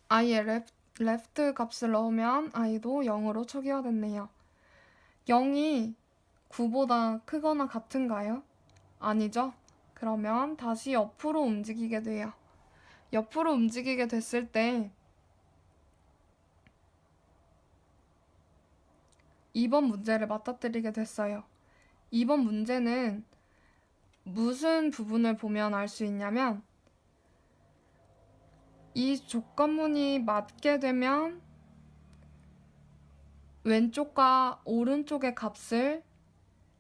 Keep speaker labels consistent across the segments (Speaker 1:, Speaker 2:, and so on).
Speaker 1: i의 left 값을 넣으면 i도 0으로 초기화됐네요. 0이 9보다 크거나 같은가요? 아니죠? 그러면 다시 옆으로 움직이게 돼요. 옆으로 움직이게 됐을 때 2번 문제를 맞닥뜨리게 됐어요. 2번 문제는 무슨 부분을 보면 알 수 있냐면 이 조건문이 맞게 되면 왼쪽과 오른쪽의 값을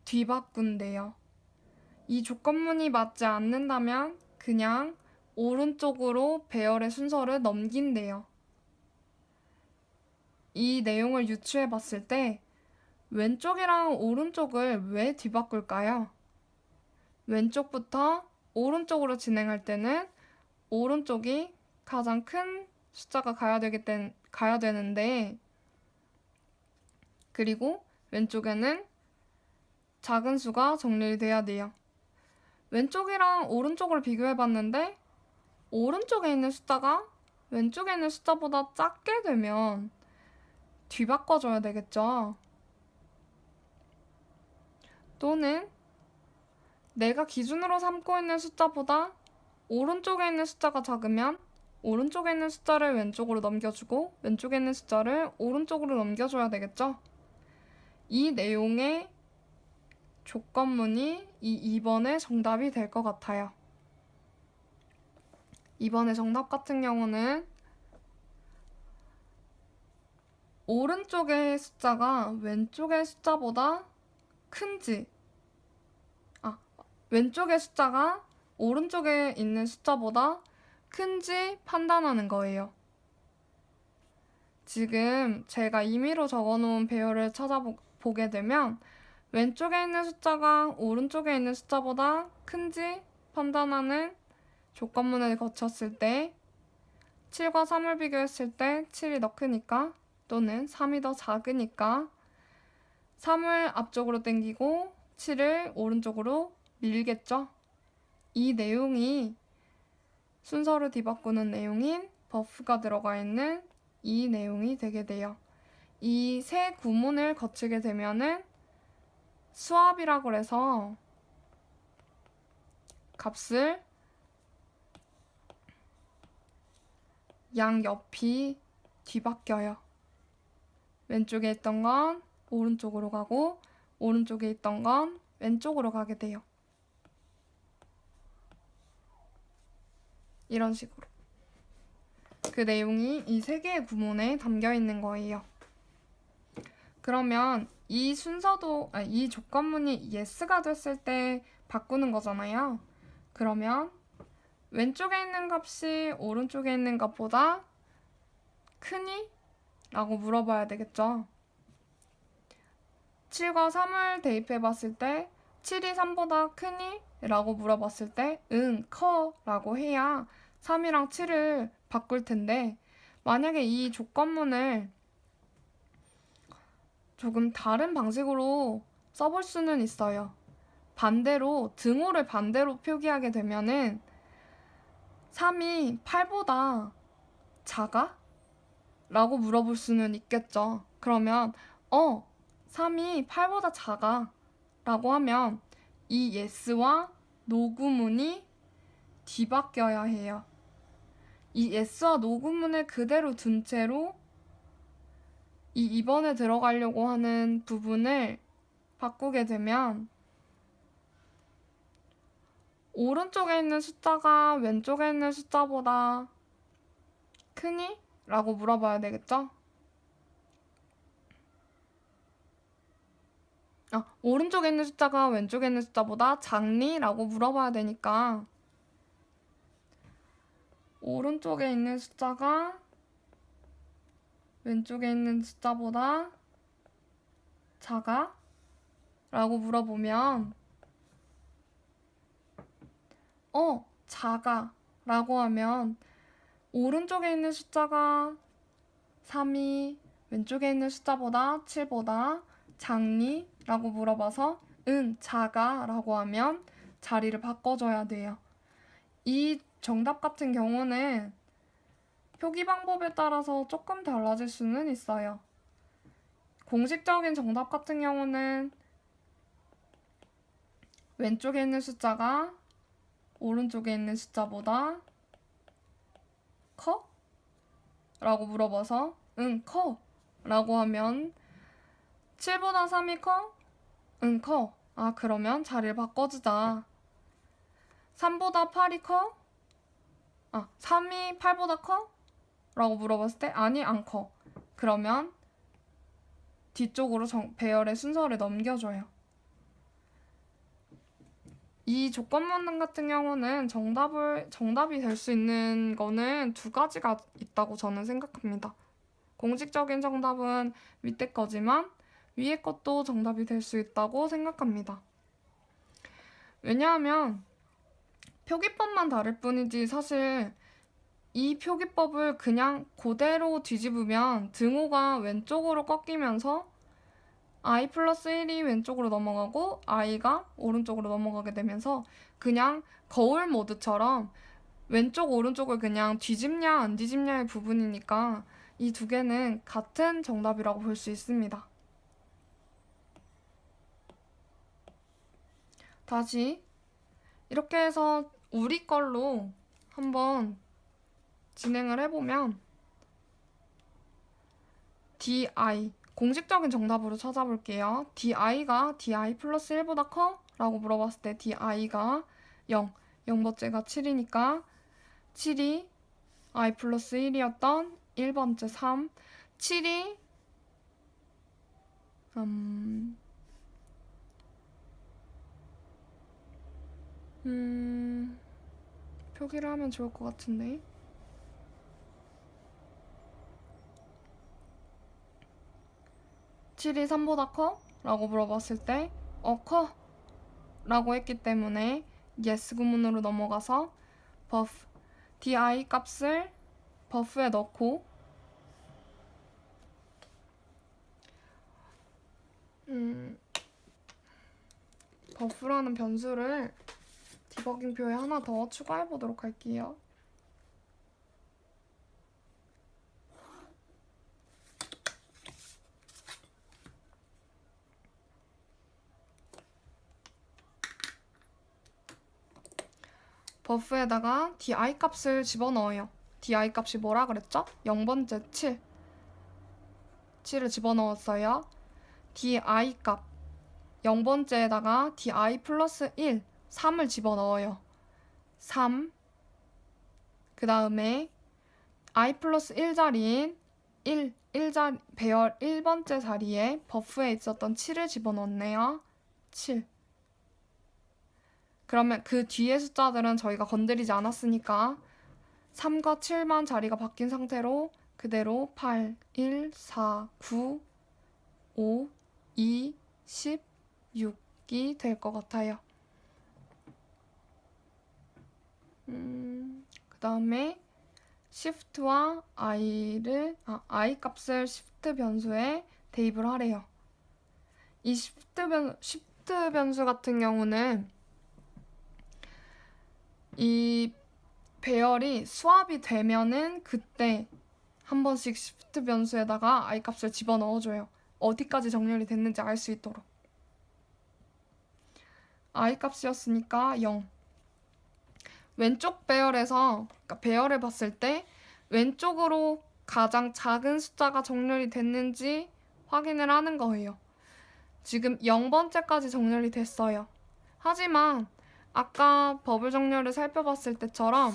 Speaker 1: 뒤바꾼대요. 이 조건문이 맞지 않는다면 그냥 오른쪽으로 배열의 순서를 넘긴대요. 이 내용을 유추해 봤을 때 왼쪽이랑 오른쪽을 왜 뒤바꿀까요? 왼쪽부터 오른쪽으로 진행할 때는 오른쪽이 가장 큰 숫자가 가야 되는데, 그리고 왼쪽에는 작은 수가 정리돼야 돼요. 왼쪽이랑 오른쪽을 비교해 봤는데 오른쪽에 있는 숫자가 왼쪽에 있는 숫자보다 작게 되면 뒤바꿔줘야 되겠죠. 또는 내가 기준으로 삼고 있는 숫자보다 오른쪽에 있는 숫자가 작으면 오른쪽에 있는 숫자를 왼쪽으로 넘겨주고 왼쪽에 있는 숫자를 오른쪽으로 넘겨줘야 되겠죠. 이 내용의 조건문이 이 2번의 정답이 될 것 같아요. 2번의 정답 같은 경우는 오른쪽의 숫자가 왼쪽의 숫자보다 큰지, 왼쪽의 숫자가 오른쪽에 있는 숫자보다 큰지 판단하는 거예요. 지금 제가 임의로 적어놓은 배열을 찾아보게 되면 왼쪽에 있는 숫자가 오른쪽에 있는 숫자보다 큰지 판단하는 조건문을 거쳤을 때 7과 3을 비교했을 때 7이 더 크니까 또는 3이 더 작으니까 3을 앞쪽으로 당기고 7을 오른쪽으로 밀겠죠. 이 내용이 순서를 뒤바꾸는 내용인 버프가 들어가 있는 이 내용이 되게 돼요. 이 세 구문을 거치게 되면은 수압이라고 해서 값을 양옆이 뒤바뀌어요. 왼쪽에 있던 건 오른쪽으로 가고 오른쪽에 있던 건 왼쪽으로 가게 돼요. 이런 식으로. 그 내용이 이 세 개의 구문에 담겨 있는 거예요. 그러면 이 순서도, 이 조건문이 yes가 됐을 때 바꾸는 거잖아요. 그러면 왼쪽에 있는 값이 오른쪽에 있는 값보다 크니? 라고 물어봐야 되겠죠. 7과 3을 대입해 봤을 때 7이 3보다 크니? 라고 물어봤을 때 응, 커 라고 해야 3이랑 7을 바꿀 텐데 만약에 이 조건문을 조금 다른 방식으로 써볼 수는 있어요. 반대로 등호를 반대로 표기하게 되면은 3이 8보다 작아? 라고 물어볼 수는 있겠죠. 그러면 3이 8보다 작아 라고 하면 이 yes와 no 구문이 뒤바뀌어야 해요. 이 yes와 no 구문을 그대로 둔 채로 이 2번에 들어가려고 하는 부분을 바꾸게 되면 오른쪽에 있는 숫자가 왼쪽에 있는 숫자보다 크니? 라고 물어봐야 되겠죠? 오른쪽에 있는 숫자가 왼쪽에 있는 숫자보다 작니? 라고 물어봐야 되니까 오른쪽에 있는 숫자가 왼쪽에 있는 숫자보다 작아? 라고 물어보면 작아 라고 하면 오른쪽에 있는 숫자가 3이 왼쪽에 있는 숫자보다 7보다 작니? 라고 물어봐서 응, 작아 라고 하면 자리를 바꿔줘야 돼요. 이 정답 같은 경우는 표기 방법에 따라서 조금 달라질 수는 있어요. 공식적인 정답 같은 경우는 왼쪽에 있는 숫자가 오른쪽에 있는 숫자보다 커? 라고 물어봐서 응, 커. 라고 하면 7보다 3이 커? 응, 커. 아, 그러면 자리를 바꿔주자. 3보다 8이 커? 아, 3이 8보다 커? 라고 물어봤을 때 아니, 안 커. 그러면 뒤쪽으로 배열의 순서를 넘겨줘요. 이 조건문항 같은 경우는 정답이 될 수 있는 거는 두 가지가 있다고 저는 생각합니다. 공식적인 정답은 밑에 거지만 위에 것도 정답이 될 수 있다고 생각합니다. 왜냐하면 표기법만 다를 뿐이지 사실 이 표기법을 그냥 그대로 뒤집으면 등호가 왼쪽으로 꺾이면서 i 플러스 1이 왼쪽으로 넘어가고 i가 오른쪽으로 넘어가게 되면서 그냥 거울 모드처럼 왼쪽 오른쪽을 그냥 뒤집냐 안 뒤집냐의 부분이니까 이 두 개는 같은 정답이라고 볼 수 있습니다. 다시 이렇게 해서 우리 걸로 한번 진행을 해보면 di 공식적인 정답으로 찾아볼게요. di가 di 플러스 1보다 커? 라고 물어봤을 때 di가 0, 0번째가 7이니까 7이 i 플러스 1이었던 1번째 3, 7이 표기를 하면 좋을 것 같은데 7이 3보다 커? 라고 물어봤을 때 커? 라고 했기 때문에 yes 구문으로 넘어가서 buff di 값을 버프에 넣고 버프라는 변수를 디버깅표에 하나 더 추가해 보도록 할게요. 버프에다가 di 값을 집어넣어요. di 값이 뭐라 그랬죠? 0번째 7. 7을 집어넣었어요. di 값 0번째에다가 di 플러스 1, 3을 집어넣어요. 3. 그 다음에 i 플러스 1 자리인 배열 1번째 자리에 버프에 있었던 7을 집어넣네요. 7. 그러면 그 뒤에 숫자들은 저희가 건드리지 않았으니까 3과 7만 자리가 바뀐 상태로 그대로 8, 1, 4, 9, 5, 2, 10, 6이 될 것 같아요. 그 다음에 shift와 i 값을 shift 변수에 대입을 하래요. 이 shift 변수 같은 경우는 이 배열이 수합이 되면은 그때 한 번씩 shift 변수에다가 i 값을 집어넣어줘요. 어디까지 정렬이 됐는지 알 수 있도록. i 값이었으니까 0. 왼쪽 배열에서 그러니까 배열을 봤을 때 왼쪽으로 가장 작은 숫자가 정렬이 됐는지 확인을 하는 거예요. 지금 0번째까지 정렬이 됐어요. 하지만 아까 버블 정렬을 살펴봤을 때처럼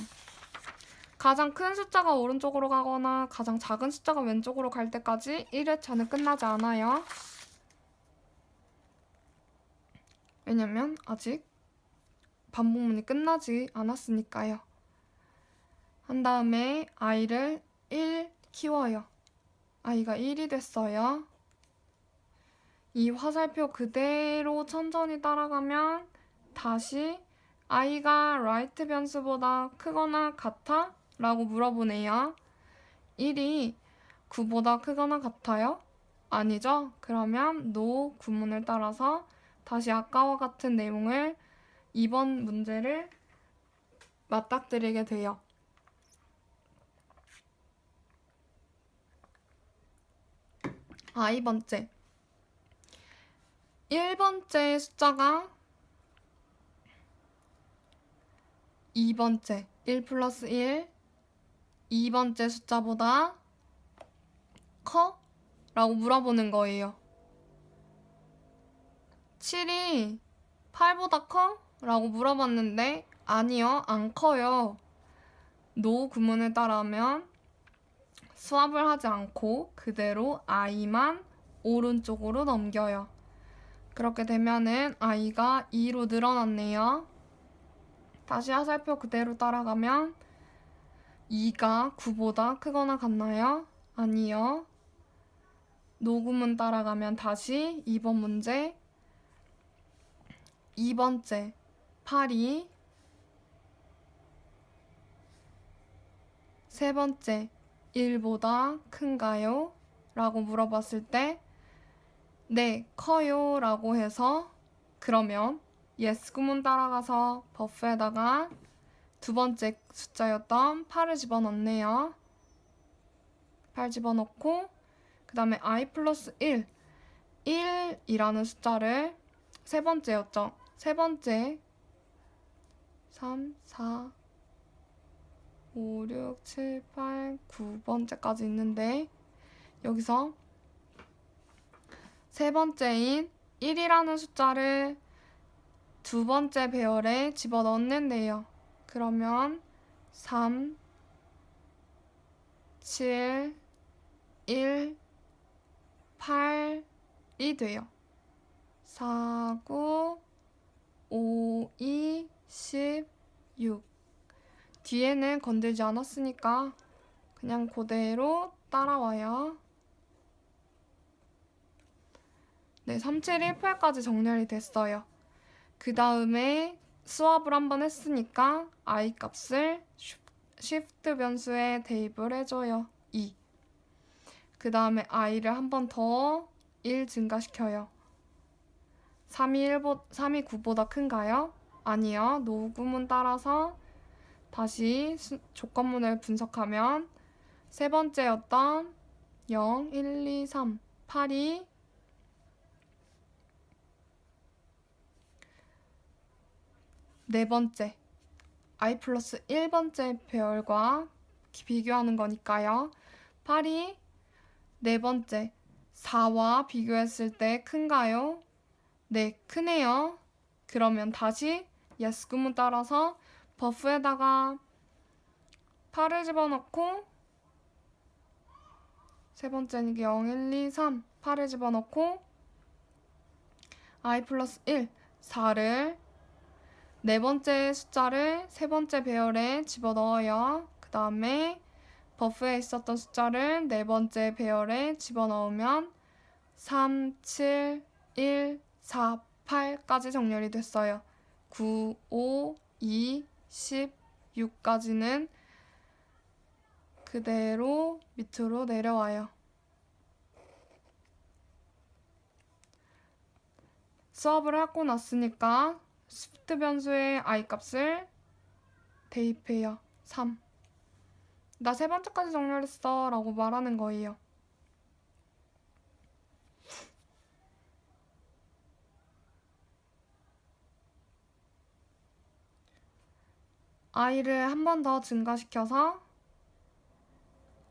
Speaker 1: 가장 큰 숫자가 오른쪽으로 가거나 가장 작은 숫자가 왼쪽으로 갈 때까지 1회차는 끝나지 않아요. 왜냐면 아직 반복문이 끝나지 않았으니까요. 한 다음에 i를 1 키워요. i가 1이 됐어요. 이 화살표 그대로 천천히 따라가면 다시 i가 right 변수보다 크거나 같아? 라고 물어보네요. 1이 9보다 크거나 같아요? 아니죠? 그러면 no 구문을 따라서 다시 아까와 같은 내용을 2번 문제를 맞닥뜨리게 돼요. i번째 1번째 숫자가 2번째 1 플러스 1 2번째 숫자보다 커? 라고 물어보는 거예요. 7이 8보다 커? 라고 물어봤는데 아니요, 안 커요. 노 구문을 따라하면 수압을 하지 않고 그대로 i만 오른쪽으로 넘겨요. 그렇게 되면은 i가 2로 늘어났네요. 다시 화살표 그대로 따라가면 2가 9보다 크거나 같나요? 아니요. 노구문 따라가면 다시 2번 문제 2번째 8이 세 번째 1보다 큰가요? 라고 물어봤을 때 네, 커요 라고 해서 그러면 yes 구문 따라가서 버프에다가 두 번째 숫자였던 8을 집어넣네요. 8 집어넣고 그 다음에 i 플러스 1 1이라는 숫자를 세 번째였죠. 세 번째 3, 4, 5, 6, 7, 8, 9번째까지 있는데 여기서 세 번째인 1이라는 숫자를 두 번째 배열에 집어넣는데요. 그러면 3, 7, 1, 8이 돼요. 4, 9, 5, 2, 16 뒤에는 건들지 않았으니까 그냥 그대로 따라와요. 네, 3, 7, 1, 8까지 정렬이 됐어요. 그 다음에 수압을 한번 했으니까 i 값을 shift 변수에 대입을 해줘요. 2. 그 다음에 i를 한 번 더 1 증가시켜요. 3이 9보다 큰가요? 아니요. 노구문 따라서 다시 조건문을 분석하면 세 번째였던 0, 1, 2, 3, 8이 네 번째 i 플러스 1번째 배열과 비교하는 거니까요. 8이 네 번째 4와 비교했을 때 큰가요? 네, 크네요. 그러면 다시 yes 구문 따라서 버프에다가 8을 집어넣고 세 번째는 0, 1, 2, 3, 8을 집어넣고 i 플러스 1, 4를 네 번째 숫자를 세 번째 배열에 집어넣어요. 그 다음에 버프에 있었던 숫자를 네 번째 배열에 집어넣으면 3, 7, 1, 4, 8까지 정렬이 됐어요. 9, 5, 2, 16까지는 그대로 밑으로 내려와요. 수업을 하고 났으니까 shift 변수의 i 값을 대입해요. 3. 나 세 번째까지 정렬했어 라고 말하는 거예요. i를 한 번 더 증가시켜서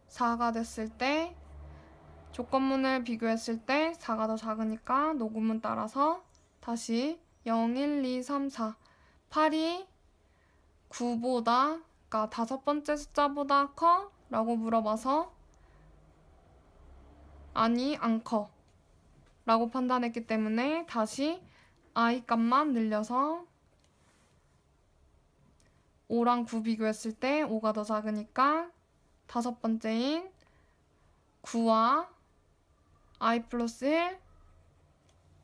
Speaker 1: 4가 됐을 때 조건문을 비교했을 때 4가 더 작으니까 노구문 따라서 다시 0, 1, 2, 3, 4 8이 9보다 그러니까 다섯 번째 숫자보다 커? 라고 물어봐서 아니 안 커 라고 판단했기 때문에 다시 i 값만 늘려서 5랑 9 비교했을 때 5가 더 작으니까 다섯 번째인 9와 i 플러스 1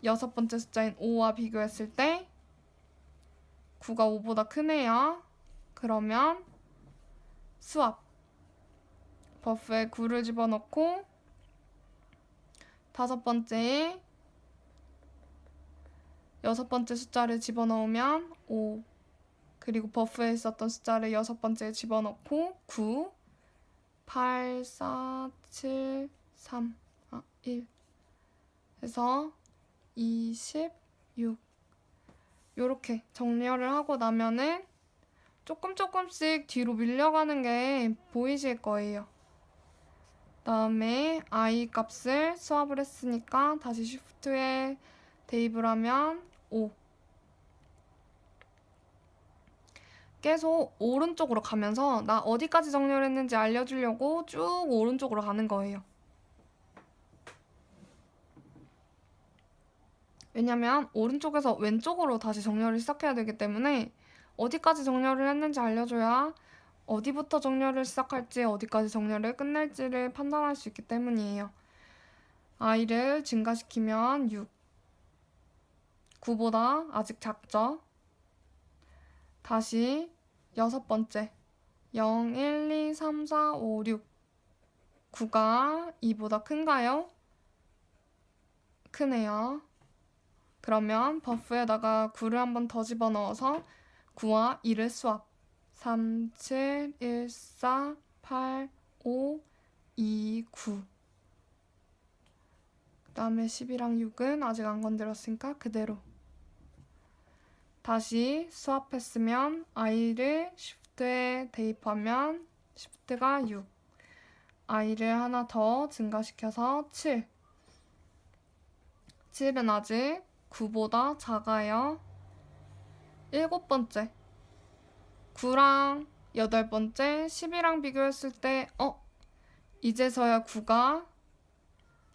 Speaker 1: 여섯 번째 숫자인 5와 비교했을 때 9가 5보다 크네요. 그러면 수압 버프에 9를 집어넣고 다섯 번째에 여섯 번째 숫자를 집어넣으면 5 그리고 버프에 있었던 숫자를 여섯 번째에 집어넣고 9 8, 4, 7, 3, 1 해서 26 요렇게 정렬을 하고 나면은 조금씩 뒤로 밀려가는 게 보이실 거예요. 다음에 i 값을 수합을 했으니까 다시 쉬프트에 대입을 하면 5. 계속 오른쪽으로 가면서 나 어디까지 정렬했는지 알려주려고 쭉 오른쪽으로 가는 거예요. 왜냐면 오른쪽에서 왼쪽으로 다시 정렬을 시작해야 되기 때문에 어디까지 정렬을 했는지 알려줘야 어디부터 정렬을 시작할지 어디까지 정렬을 끝낼지를 판단할 수 있기 때문이에요. i를 증가시키면 6. 9보다 아직 작죠? 다시 여섯 번째 0, 1, 2, 3, 4, 5, 6 9가 2보다 큰가요? 크네요. 그러면 버프에다가 9를 한 번 더 집어넣어서 9와 2를 수합 3, 7, 1, 4, 8, 5, 2, 9 그 다음에 10이랑 6은 아직 안 건드렸으니까 그대로 다시 수합했으면 i를 shift에 대입하면 shift가 6 i를 하나 더 증가시켜서 7 7은 아직 9보다 작아요. 일곱 번째 9랑 여덟 번째 10이랑 비교했을 때 이제서야 9가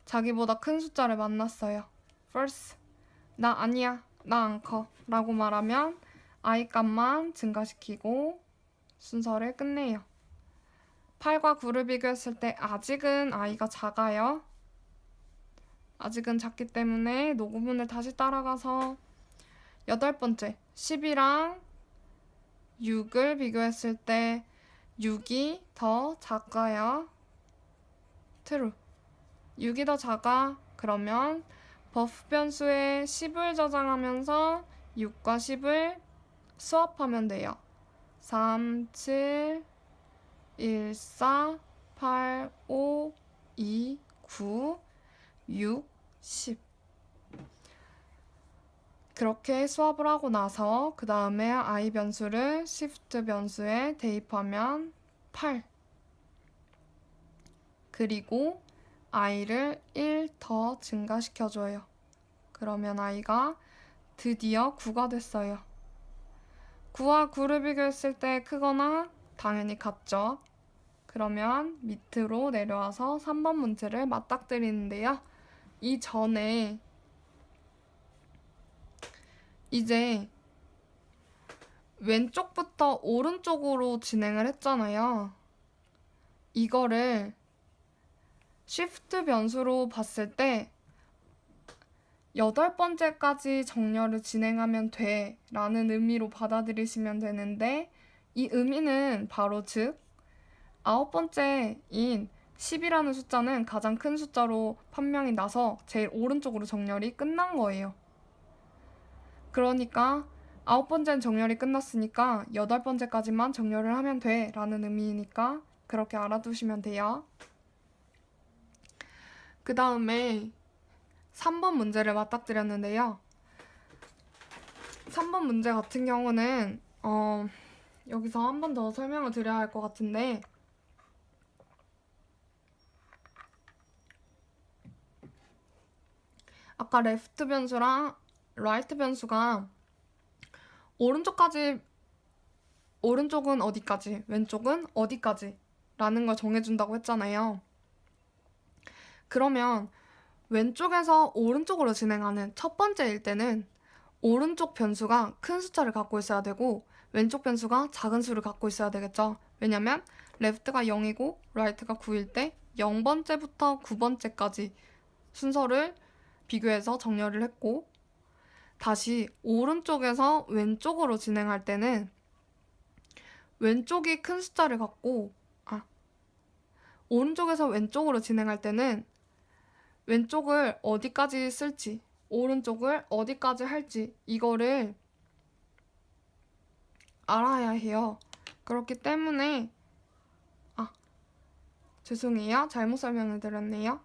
Speaker 1: 자기보다 큰 숫자를 만났어요. First, 나 아니야, 나 안 커 라고 말하면 i 값만 증가시키고 순서를 끝내요. 8과 9를 비교했을 때 아직은 i가 작아요. 아직은 작기 때문에 노구문을 다시 따라가서 여덟 번째 10이랑 6을 비교했을 때 6이 더 작아요. True. 6이 더 작아. 그러면 버프 변수에 10을 저장하면서 6과 10을 수합하면 돼요. 3, 7, 1, 4, 8, 5, 2, 9, 6, 10 그렇게 수합을 하고 나서 그 다음에 i 변수를 shift 변수에 대입하면 8 그리고 i를 1 더 증가시켜줘요. 그러면 i가 드디어 9가 됐어요. 9와 9를 비교했을 때 크거나 당연히 같죠. 그러면 밑으로 내려와서 3번 문제를 맞닥뜨리는데요. 이전에 이제 왼쪽부터 오른쪽으로 진행을 했잖아요. 이거를 shift 변수로 봤을 때 여덟 번째까지 정렬을 진행하면 돼 라는 의미로 받아들이시면 되는데 이 의미는 바로 즉 아홉 번째인 10이라는 숫자는 가장 큰 숫자로 판명이 나서 제일 오른쪽으로 정렬이 끝난 거예요. 그러니까 아홉 번째는 정렬이 끝났으니까 여덟 번째까지만 정렬을 하면 돼 라는 의미니까 그렇게 알아두시면 돼요. 그 다음에 3번 문제를 맞닥뜨렸는데요. 3번 문제 같은 경우는 여기서 한 번 더 설명을 드려야 할 것 같은데 아까 레프트 변수랑 라이트 변수가 오른쪽은 어디까지, 왼쪽은 어디까지 라는 걸 정해준다고 했잖아요. 그러면 왼쪽에서 오른쪽으로 진행하는 첫 번째일 때는 오른쪽 변수가 큰 숫자를 갖고 있어야 되고 왼쪽 변수가 작은 수를 갖고 있어야 되겠죠. 왜냐면 레프트가 0이고 라이트가 9일 때 0번째부터 9번째까지 순서를 비교해서 정렬을 했고 다시 오른쪽에서 왼쪽으로 진행할 때는 왼쪽이 큰 숫자를 갖고 오른쪽에서 왼쪽으로 진행할 때는 왼쪽을 어디까지 쓸지 오른쪽을 어디까지 할지 이거를 알아야 해요. 그렇기 때문에 죄송해요. 잘못 설명을 드렸네요.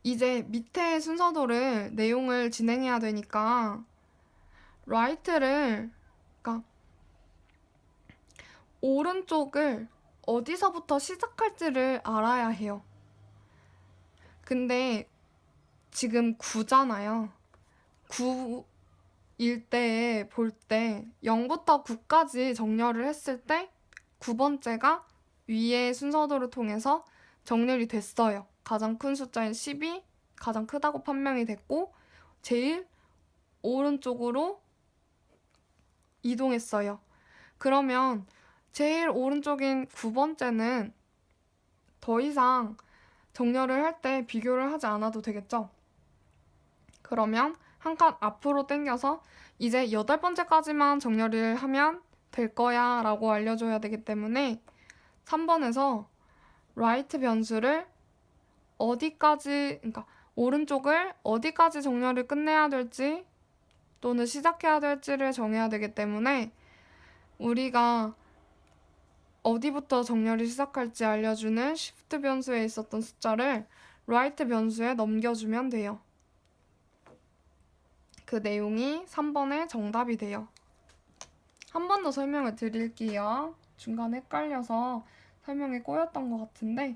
Speaker 1: 이제 밑에 순서도를 내용을 진행해야 되니까 write를 그러니까 오른쪽을 어디서부터 시작할지를 알아야 해요. 근데 지금 9잖아요. 9일 때에 볼 때 0부터 9까지 정렬을 했을 때 9번째가 위의 순서도를 통해서 정렬이 됐어요. 가장 큰 숫자인 10이 가장 크다고 판명이 됐고 제일 오른쪽으로 이동했어요. 그러면 제일 오른쪽인 9번째는 더 이상 정렬을 할 때 비교를 하지 않아도 되겠죠? 그러면 한 칸 앞으로 당겨서 이제 8번째까지만 정렬을 하면 될 거야 라고 알려줘야 되기 때문에 3번에서 right 변수를 어디까지, 그러니까 오른쪽을 어디까지 정렬을 끝내야 될지 또는 시작해야 될지를 정해야 되기 때문에 우리가 어디부터 정렬이 시작할지 알려주는 shift 변수에 있었던 숫자를 right 변수에 넘겨주면 돼요. 그 내용이 3번의 정답이 돼요. 한 번 더 설명을 드릴게요. 중간에 헷갈려서 설명이 꼬였던 것 같은데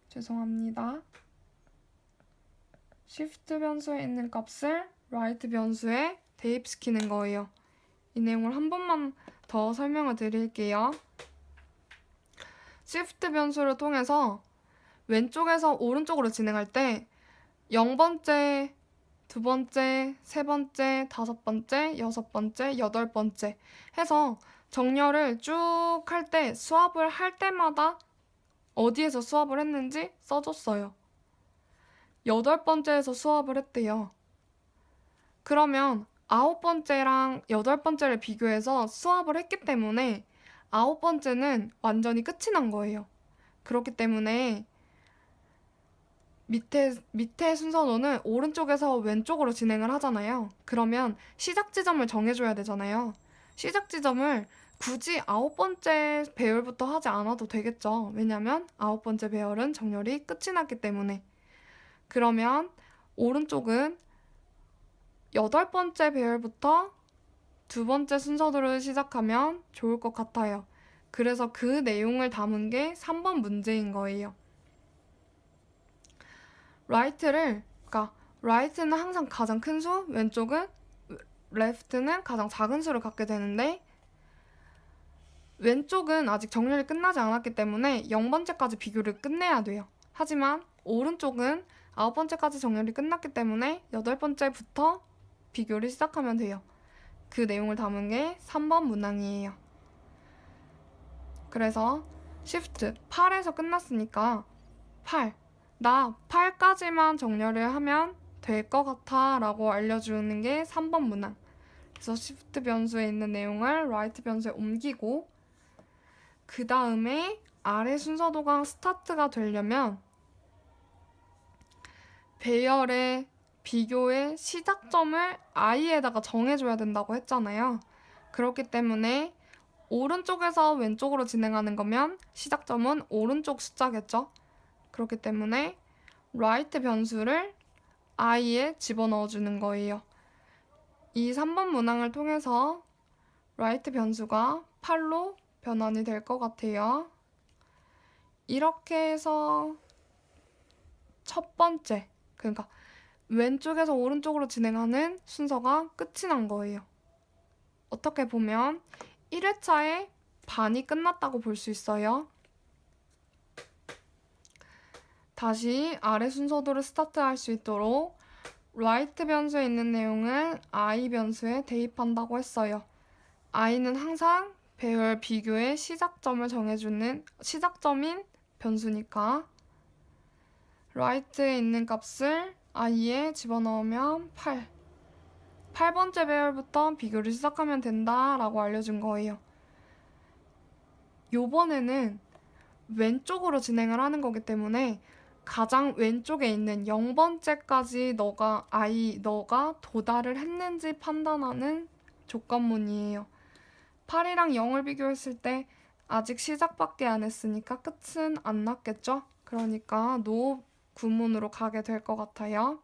Speaker 1: 죄송합니다. shift 변수에 있는 값을 right 변수에 대입시키는 거예요. 이 내용을 한 번만 더 설명을 드릴게요. shift 변수를 통해서 왼쪽에서 오른쪽으로 진행할 때 0번째, 2번째, 3번째, 5번째, 6번째, 8번째 해서 정렬을 쭉 할 때 수합을 할 때마다 어디에서 수합을 했는지 써줬어요. 8번째에서 수합을 했대요. 그러면 9번째랑 8번째를 비교해서 수합을 했기 때문에 9번째는 완전히 끝이 난 거예요. 그렇기 때문에 밑에 순서도는 오른쪽에서 왼쪽으로 진행을 하잖아요. 그러면 시작 지점을 정해줘야 되잖아요. 시작 지점을 굳이 9번째 배열부터 하지 않아도 되겠죠. 왜냐면 9번째 배열은 정렬이 끝이 났기 때문에. 그러면 오른쪽은 8번째 배열부터 2번째 순서도를 시작하면 좋을 것 같아요. 그래서 그 내용을 담은 게 3번 문제인 거예요. 그러니까 right는 항상 가장 큰 수, 왼쪽은 left는 가장 작은 수를 갖게 되는데 왼쪽은 아직 정렬이 끝나지 않았기 때문에 0번째까지 비교를 끝내야 돼요. 하지만 오른쪽은 9번째까지 정렬이 끝났기 때문에 8번째부터 비교를 시작하면 돼요. 그 내용을 담은 게 3번 문항이에요. 그래서 shift 8에서 끝났으니까 8. 나 8까지만 정렬을 하면 될 것 같아 라고 알려주는 게 3번 문항. 그래서 shift 변수에 있는 내용을 right 변수에 옮기고 그 다음에 아래 순서도가 스타트가 되려면 배열의 비교의 시작점을 i에다가 정해줘야 된다고 했잖아요. 그렇기 때문에 오른쪽에서 왼쪽으로 진행하는 거면 시작점은 오른쪽 숫자겠죠. 그렇기 때문에 right 변수를 i에 집어넣어주는 거예요. 이 3번 문항을 통해서 right 변수가 8로 변환이 될 것 같아요. 이렇게 해서 첫 번째, 그러니까 왼쪽에서 오른쪽으로 진행하는 순서가 끝이 난 거예요. 어떻게 보면 1회차에 반이 끝났다고 볼 수 있어요. 다시 아래 순서도를 스타트할 수 있도록 right 변수에 있는 내용을 i 변수에 대입한다고 했어요. i는 항상 배열 비교의 시작점을 정해주는 시작점인 변수니까 right에 있는 값을 i에 집어넣으면 8. 8번째 배열부터 비교를 시작하면 된다라고 알려준 거예요. 요번에는 왼쪽으로 진행을 하는 거기 때문에 가장 왼쪽에 있는 0번째까지 너가 도달을 했는지 판단하는 조건문이에요. 8이랑 0을 비교했을 때 아직 시작밖에 안 했으니까 끝은 안 났겠죠? 그러니까 no 구문으로 가게 될 것 같아요.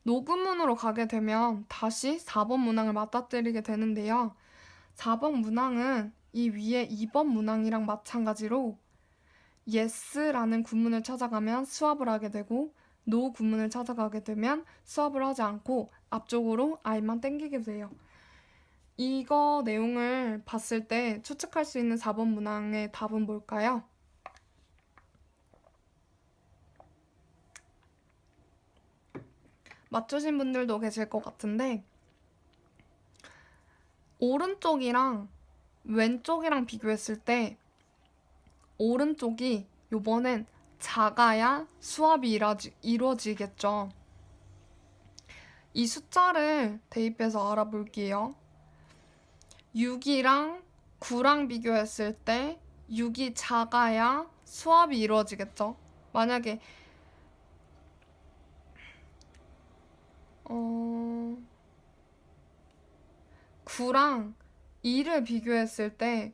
Speaker 1: 노구문으로 가게 되면 다시 4번 문항을 맞닥뜨리게 되는데요. 4번 문항은 이 위에 2번 문항이랑 마찬가지로 yes라는 구문을 찾아가면 수합을 하게 되고 no 구문을 찾아가게 되면 수합을 하지 않고 앞쪽으로 i만 땡기게 돼요. 이거 내용을 봤을 때 추측할 수 있는 4번 문항의 답은 뭘까요? 맞추신 분들도 계실 것 같은데 오른쪽이랑 왼쪽이랑 비교했을 때 오른쪽이 요번엔 작아야 수합이 이루어지겠죠. 이 숫자를 대입해서 알아볼게요. 6이랑 9랑 비교했을 때 6이 작아야 수합이 이루어지겠죠. 만약에 9랑 2를 비교했을 때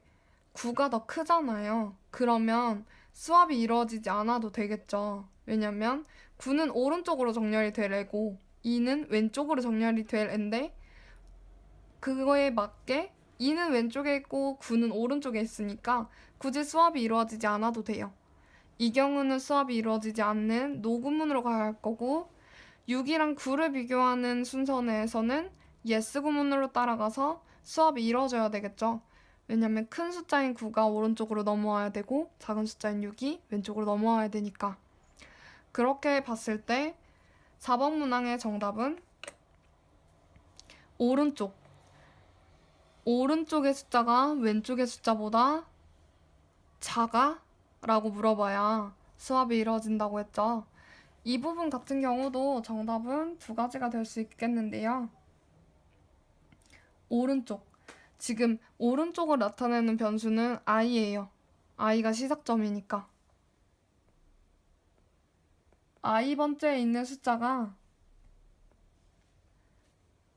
Speaker 1: 9가 더 크잖아요. 그러면 수합이 이루어지지 않아도 되겠죠. 왜냐면 9는 오른쪽으로 정렬이 될 애고 2는 왼쪽으로 정렬이 될 애인데 그거에 맞게 2는 왼쪽에 있고 9는 오른쪽에 있으니까 굳이 수합이 이루어지지 않아도 돼요. 이 경우는 수합이 이루어지지 않는 노구문으로 가야 할 거고 6이랑 9를 비교하는 순서 내에서는 yes 구문으로 따라가서 수합이 이루어져야 되겠죠. 왜냐면 큰 숫자인 9가 오른쪽으로 넘어와야 되고 작은 숫자인 6이 왼쪽으로 넘어와야 되니까. 그렇게 봤을 때 4번 문항의 정답은 오른쪽의 숫자가 왼쪽의 숫자보다 작아? 라고 물어봐야 수합이 이루어진다고 했죠. 이 부분 같은 경우도 정답은 두 가지가 될 수 있겠는데요. 오른쪽. 지금 오른쪽을 나타내는 변수는 i예요. i가 시작점이니까. i번째에 있는 숫자가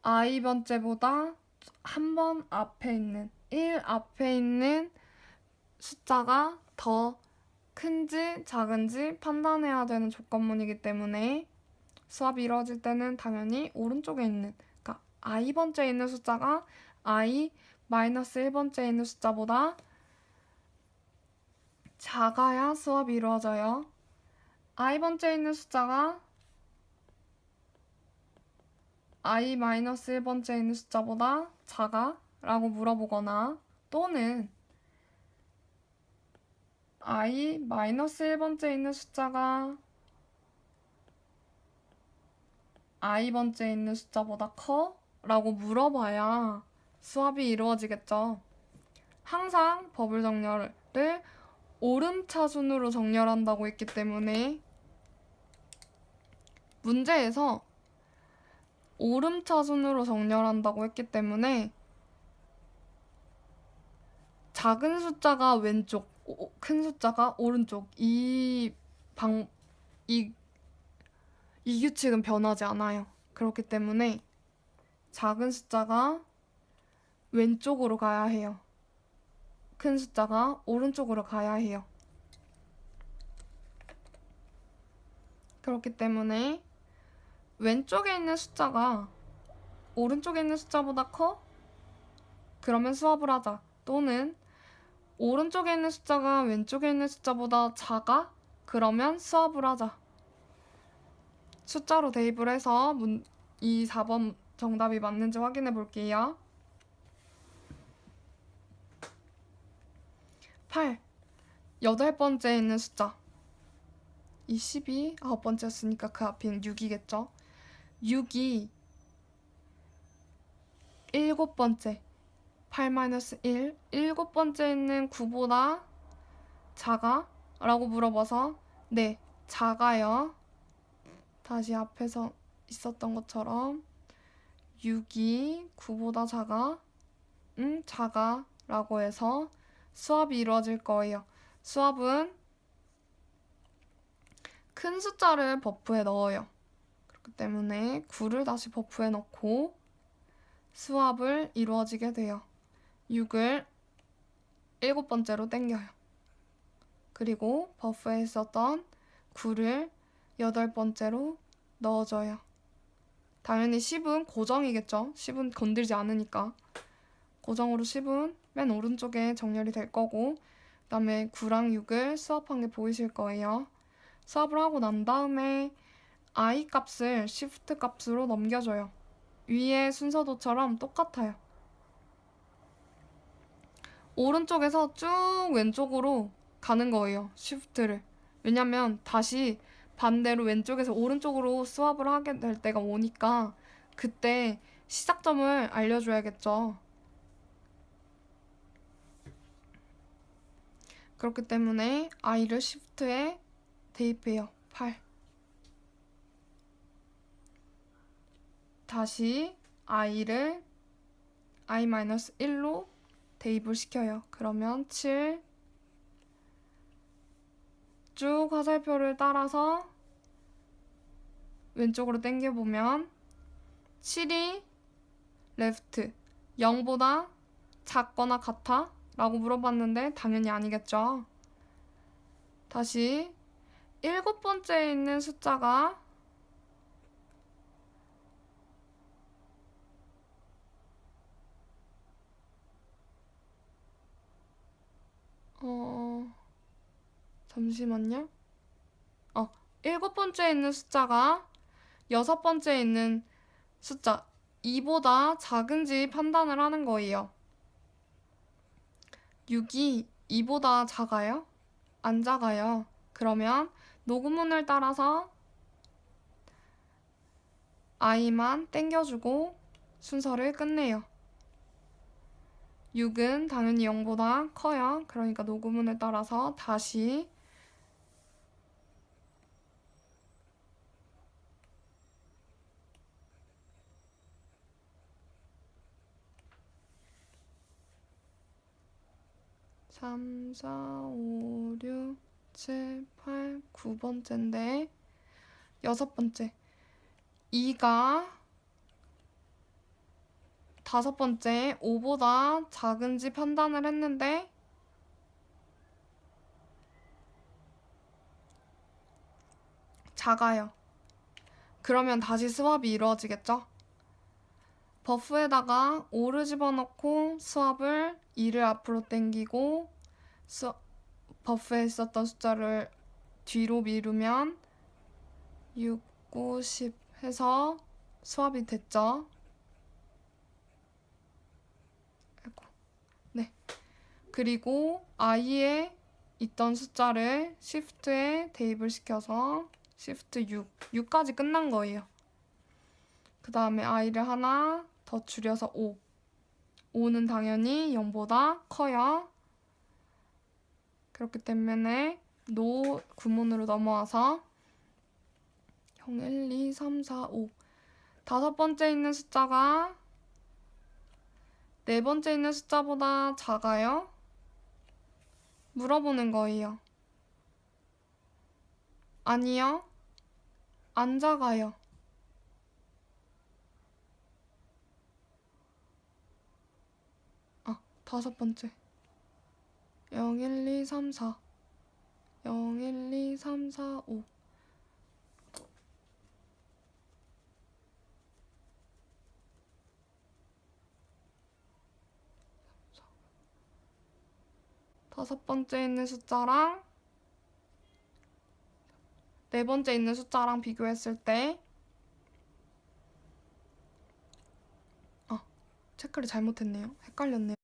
Speaker 1: i번째보다 한 번 앞에 있는 1 앞에 있는 숫자가 더 큰지 작은지 판단해야 되는 조건문이기 때문에 수합이 이루어질 때는 당연히 오른쪽에 있는 그러니까 i번째에 있는 숫자가 i-1번째에 있는 숫자보다 작아야 수합이 이루어져요. i번째에 있는 숫자가 i-1번째에 있는 숫자보다 작아? 라고 물어보거나 또는 i-1번째에 있는 숫자가 i번째에 있는 숫자보다 커? 라고 물어봐야 수합이 이루어지겠죠. 항상 버블 정렬을 오름차순으로 정렬한다고 했기 때문에 문제에서 오름차순으로 정렬한다고 했기 때문에 작은 숫자가 왼쪽, 큰 숫자가 오른쪽 이 규칙은 변하지 않아요. 그렇기 때문에 작은 숫자가 왼쪽으로 가야 해요. 큰 숫자가 오른쪽으로 가야 해요. 그렇기 때문에 왼쪽에 있는 숫자가 오른쪽에 있는 숫자보다 커? 그러면 수합을 하자. 또는 오른쪽에 있는 숫자가 왼쪽에 있는 숫자보다 작아? 그러면 수합을 하자. 숫자로 대입을 해서 이 4번 정답이 맞는지 확인해 볼게요. 8. 8번째에 있는 숫자. 이 10이 9번째였으니까 그 앞에는 6이겠죠. 6이 7번째. 8-1. 7번째에 있는 9보다 작아? 라고 물어봐서 네, 작아요. 다시 앞에서 있었던 것처럼 6이 9보다 작아? 작아. 라고 해서 수합이 이루어질 거예요. 수합은 큰 숫자를 버프에 넣어요. 그렇기 때문에 9를 다시 버프에 넣고 수합을 이루어지게 돼요. 6을 7번째로 땡겨요. 그리고 버프에 있었던 9를 여덟 번째로 넣어줘요. 당연히 10은 고정이겠죠. 10은 건들지 않으니까. 고정으로 10은 맨 오른쪽에 정렬이 될 거고, 그 다음에 9랑 6을 수합한 게 보이실 거예요. 수합을 하고 난 다음에 i 값을 shift 값으로 넘겨줘요. 위의 순서도처럼 똑같아요. 오른쪽에서 쭉 왼쪽으로 가는 거예요. shift를. 왜냐면 다시 반대로 왼쪽에서 오른쪽으로 수합을 하게 될 때가 오니까 그때 시작점을 알려줘야겠죠. 그렇기 때문에 i를 shift에 대입해요. 8. 다시 i를 i-1로 대입을 시켜요. 그러면 7. 쭉 화살표를 따라서 왼쪽으로 당겨보면 7이 left 0보다 작거나 같아? 라고 물어봤는데 당연히 아니겠죠. 다시 7번째에 있는 숫자가 잠시만요. 7번째에 있는 숫자가 6번째에 있는 숫자 2보다 작은지 판단을 하는 거예요. 6이 2보다 작아요? 안 작아요. 그러면 노구문을 따라서 i만 땡겨주고 순서를 끝내요. 6은 당연히 0보다 커요. 그러니까 노구문을 따라서 다시 (3, 4, 5, 6, 7, 8, 9번째인데) 6번째 2가 5번째 5보다 작은지 판단을 했는데 작아요. 그러면 다시 스왑이 이루어지겠죠? 버프에다가 5를 집어넣고 스왑을 2를 앞으로 당기고 버프에 있었던 숫자를 뒤로 미루면 6, 9, 10 해서 스왑이 됐죠? 네. 그리고 i에 있던 숫자를 shift에 대입을 시켜서 shift 6까지 끝난 거예요. 그 다음에 i를 하나 더 줄여서 5. 5는 당연히 0보다 커요. 그렇기 때문에 노 구문으로 넘어와서 0, 1, 2, 3, 4, 5. 5번째 있는 숫자가 4번째 있는 숫자보다 작아요? 물어보는 거예요. 아니요. 안 작아요. 다섯 번째 0, 1, 2, 3, 4 0, 1, 2, 3, 4, 5 다섯 번째 있는 숫자랑 네 번째 있는 숫자랑 비교했을 때 체크를 잘못했네요. 헷갈렸네요.